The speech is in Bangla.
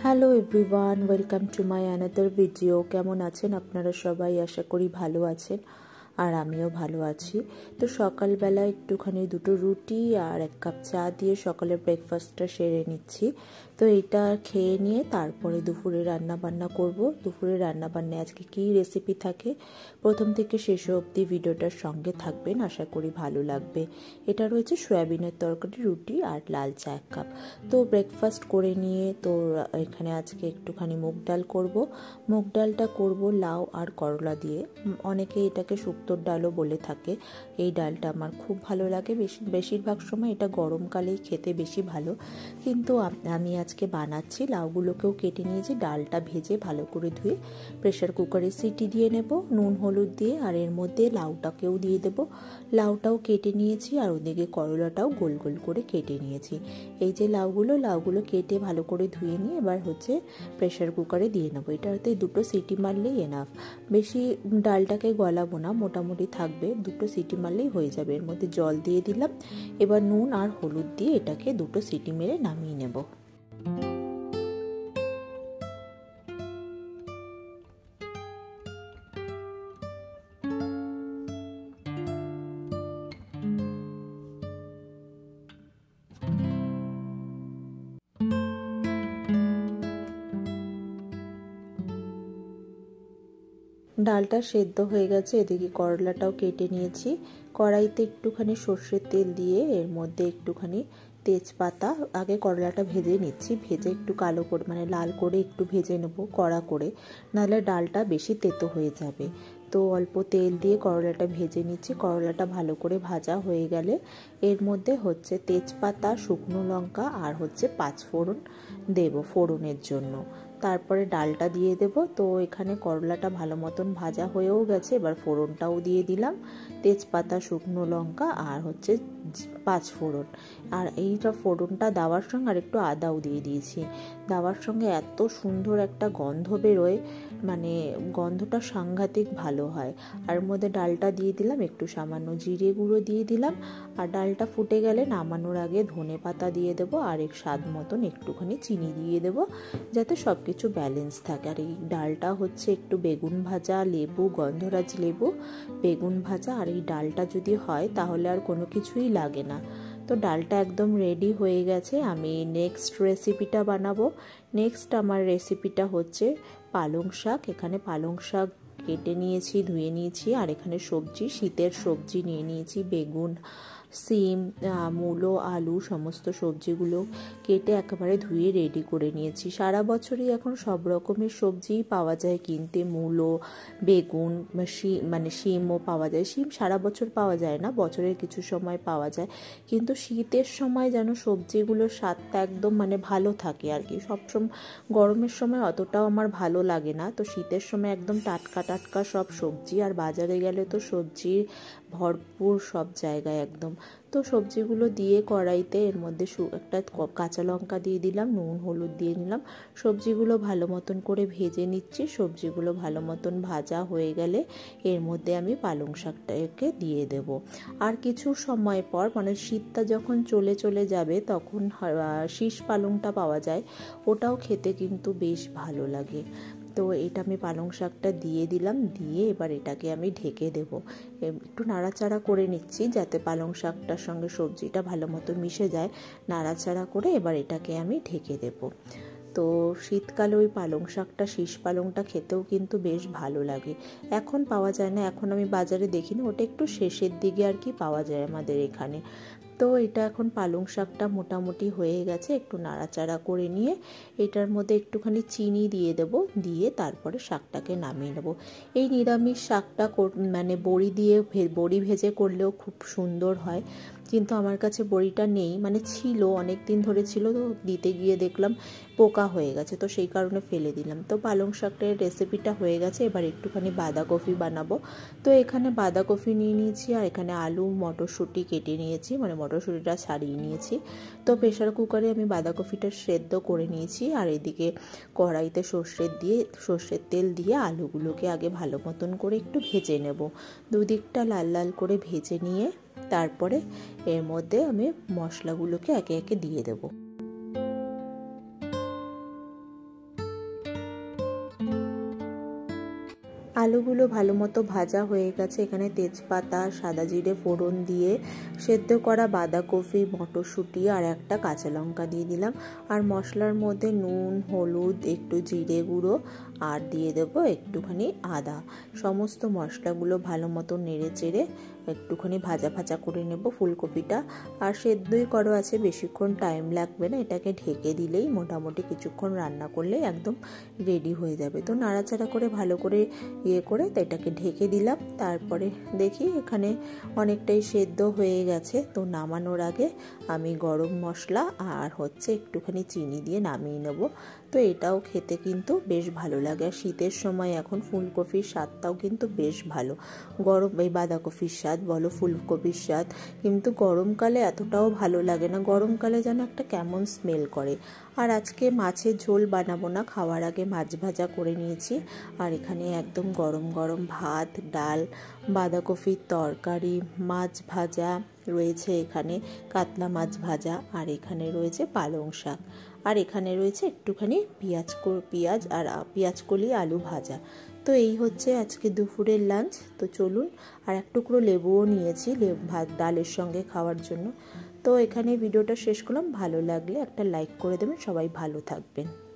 Hello everyone, welcome to my another video. কেমন আছেন আপনারা সবাই? আশা করি ভালো আছেন, আর আমিও ভালো আছি। তো সকালবেলা একটুখানি দুটো রুটি আর এক কাপ চা দিয়ে সকালের ব্রেকফাস্টটা সেরে নিচ্ছি। তো এটা খেয়ে নিয়ে তারপরে দুপুরে রান্না বান্না করব। দুপুরে রান্না বান্নায় আজকে কী রেসিপি থাকে প্রথম থেকে শেষ অবধি ভিডিওটার সঙ্গে থাকবেন, আশা করি ভালো লাগবে। এটা রয়েছে সয়াবিনের তরকারি, রুটি আর লাল চা এক কাপ। তো ব্রেকফাস্ট করে নিয়ে তো এখানে আজকে একটুখানি মুগ ডাল করব। মুগ ডালটা করব লাউ আর করলা দিয়ে। অনেকে এটাকে শুক্তোর ডালও বলে থাকে। এই ডালটা আমার খুব ভালো লাগে, বেশিরভাগ সময় এটা গরমকালেই খেতে বেশি ভালো। কিন্তু আমি আজকে বানাচ্ছি, লাউগুলোকেও কেটে নিয়েছি, ডালটা ভেজে ভালো করে ধুয়ে প্রেশার কুকারে সিটি দিয়ে নেব নুন হলুদ দিয়ে, আর এর মধ্যে লাউটাকেও দিয়ে দেব। লাউটাও কেটে নিয়েছি আর ওদিকে করলাটাও গোল গোল করে কেটে নিয়েছি। এই যে লাউগুলো কেটে ভালো করে ধুয়ে নিয়ে এবার প্রেশার কুকারে দিয়ে নেবো। এটাতে দুটো সিটি মারলেই এনাফ, বেশি ডালটাকে গলাবো না, মোটামুটি থাকবে, দুটো সিটি মারলেই হয়ে যাবে। এর মধ্যে জল দিয়ে দিলাম, এবার নুন আর হলুদ দিয়ে এটাকে দুটো সিটি মেরে নামিয়ে নেব। ডালটা সেদ্ধ হয়ে গেছে, এদিকে করলাটাও কেটে নিয়েছি। কড়াইতে একটুখানি সর্ষের তেল দিয়ে এর মধ্যে একটুখানি তেজপাতা, আগে করলাটা ভেজে নিচ্ছি, ভেজে একটু কালো করে মানে লাল করে একটু ভেজে নেবো কড়া করে, নাহলে ডালটা বেশি তেতো হয়ে যাবে। তো অল্প তেল দিয়ে করলাটা ভেজে নিচ্ছি। করলাটা ভালো করে ভাজা হয়ে গেলে এর মধ্যে তেজপাতা, শুকনো লঙ্কা আর পাঁচফোড়ন দেব ফোড়নের জন্য। তারপরে ডালটা দিয়ে দেব। তো এখানে করলাটা ভালো মতন ভাজা হয়েও গেছে, এবার ফোড়নটাও দিয়ে দিলাম, তেজপাতা, শুকনো লঙ্কা আর পাঁচফোড়ন। আর এইটা ফোড়নটা দেওয়ার সঙ্গে আর একটু আদাও দিয়ে দিয়েছি। দেওয়ার সঙ্গে এত সুন্দর একটা গন্ধ বেরোয়, মানে গন্ধটা সাংঘাতিক ভালো হয়। আর মধ্যে ডালটা দিয়ে দিলাম, একটু সামান্য জিরে গুঁড়ো দিয়ে দিলাম, আর ডালটা ফুটে গেলে নামানোর আগে ধনে পাতা দিয়ে দেবো, আর স্বাদ মতন একটুখানি চিনি দিয়ে দেবো, যাতে সব কিছু ব্যালেন্স থাকে। আর এই ডালটা একটু বেগুন ভাজা, লেবু, গন্ধরাজ লেবু, বেগুন ভাজা, আর এই ডালটা যদি হয় তাহলে আর কোনো কিছুই লাগে না। তো ডালটা একদম রেডি হয়ে গেছে। আমি নেক্সট রেসিপিটা বানাবো। নেক্সট আমার রেসিপিটা পালং শাক। এখানে পালং শাক কেটে নিয়েছি, ধুয়ে নিয়েছি, আর এখানে শীতের সবজি নিয়ে নিয়েছি, বেগুন, সিম, মূলো, আলু, সমস্ত সবজিগুলো কেটে একেবারে ধুয়ে রেডি করে নিয়েছি। সারা বছরই এখন সব রকমের সবজিই পাওয়া যায় কিনতে, মূলো, বেগুন, শিমও পাওয়া যায়। শিম সারা বছর পাওয়া যায় না, বছরের কিছু সময় পাওয়া যায়, কিন্তু শীতের সময় যেন সবজিগুলোর স্বাদটা একদম ভালো থাকে আর কি। সবসময় গরমের সময় অতটাও আমার ভালো লাগে না, তো শীতের সময় একদম টাটকা টাটকা সব সবজি, আর বাজারে গেলে তো সবজি ভরপুর সব জায়গায় একদম। তো সবজিগুলো দিয়ে কড়াইতে এর মধ্যে একটা কাঁচা লঙ্কা দিয়ে দিলাম, নুন হলুদ দিয়ে নিলাম, সবজিগুলো ভালো মতন করে ভেজে নিচ্ছি। সবজিগুলো ভালো মতন ভাজা হয়ে গেলে এর মধ্যে আমি পালং শাকটাকে দিয়ে দেব। আর কিছু সময় পর শীতটা যখন চলে যাবে তখন শীষ পালংটা পাওয়া যায়, ওটাও খেতে কিন্তু বেশ ভালো লাগে। তো এটা আমি পালং শাকটা দিয়ে দিলাম, দিয়ে এবার এটাকে আমি ঢেকে দেব। একটু নাড়াচাড়া করে নিচ্ছি যাতে পালং শাকটার সঙ্গে সবজিটা ভালো মতো মিশে যায়। নাড়াচাড়া করে এবার এটাকে আমি ঢেকে দেব। তো শীতকালে ওই পালং শাকটা, শীষ পালংটা খেতেও কিন্তু বেশ ভালো লাগে। এখন পাওয়া যায় না, এখন আমি বাজারে দেখিনি, ওটা একটু শেষের দিকে আর কি পাওয়া যায় আমাদের এখানে। তো এটা এখন পালং শাকটা মোটামুটি হয়ে গেছে। একটু নাড়াচাড়া করে নিয়ে এটার মধ্যে একটুখানি চিনি দিয়ে দেব, দিয়ে তারপরে শাকটাকে নামিয়ে নেব। এই নিরামিষ শাকটা বড়ি ভেজে করলেও খুব সুন্দর হয়, কিন্তু আমার কাছে বড়িটা নেই, ছিল অনেক দিন ধরে ছিল, তো দিতে গিয়ে দেখলাম পোকা হয়ে গেছে, তো সেই কারণে ফেলে দিলাম। তো পালং শাকের রেসিপিটা হয়ে গেছে, এবার একটুখানি বাঁধাকপি বানাবো। তো এখানে বাঁধাকপি নিয়ে নিয়েছি, আর এখানে আলু, মটরশুঁটি কেটে নিয়েছি, মটরশুঁটিটা ছাড়িয়ে নিয়েছি। তো প্রেশার কুকারে আমি বাঁধাকপিটা সেদ্ধ করে নিয়েছি, আর এদিকে কড়াইতে সর্ষের তেল দিয়ে আলুগুলোকে আগে ভালো মতন করে একটু ভেজে নেব। দুদিকটা লাল লাল করে ভেজে নিয়ে তারপরে এর মধ্যে আমি মশলাগুলোকে একে একে দিয়ে দেব। আলুগুলো ভালো মতো ভাজা হয়ে গেছে। এখানে তেজপাতা, সাদা জিরে ফোড়ন দিয়ে সেদ্ধ করা বাঁধাকপি, মটরশুঁটি আর একটা কাঁচা লঙ্কা দিয়ে দিলাম। আর মশলার মধ্যে নুন, হলুদ, একটু জিরে গুঁড়ো আর দিয়ে দেবো একটুখানি আদা। সমস্ত মশলাগুলো ভালো মতো নেড়ে চেড়ে একটুখানি ভাজা ভাজা করে নেব ফুলকপিটা। আর সেদ্ধই করো আছে, বেশিক্ষণ টাইম লাগবে না, এটাকে ঢেকে দিলেই মোটামুটি কিছুক্ষণ রান্না করলেই একদম রেডি হয়ে যাবে। তো নাড়াচাড়া করে ভালো করে করে তো এটাকে ঢেকে দিলাম। তারপরে দেখি এখানে অনেকটাই সেদ্ধ হয়ে গেছে। তো নামানোর আগে আমি গরম মশলা আর একটুখানি চিনি দিয়ে নামিয়ে নেব। তো এটাও খেতে কিন্তু বেশ ভালো লাগে। আর শীতের সময় এখন ফুলকপির স্বাদটাও কিন্তু বেশ ভালো। এই বাঁধাকপির স্বাদ বলো, ফুলকপির স্বাদ কিন্তু গরমকালে এতটাও ভালো লাগে না। গরমকালে যেন একটা কেমন স্মেল করে। আর আজকে মাছের ঝোল বানাবো না, খাওয়ার আগে মাছ ভাজা করে নিয়েছি। আর এখানে একদম গরম গরম ভাত, ডাল, বাঁধাকপির তরকারি, মাছ ভাজা রয়েছে, এখানে কাতলা মাছ ভাজা, আর এখানে রয়েছে পালং শাক, আর এখানে রয়েছে একটুখানি পেঁয়াজ আর পেঁয়াজকলি আলু ভাজা। তো এই হচ্ছে আজকে দুপুরের লাঞ্চ। তো চলুন, আর এক টুকরো লেবুও নিয়েছি ভাত ডালের সঙ্গে খাওয়ার জন্য। তো এখানে ভিডিওটা শেষ করলাম। ভালো লাগলে একটা লাইক করে দেবেন। সবাই ভালো থাকবেন।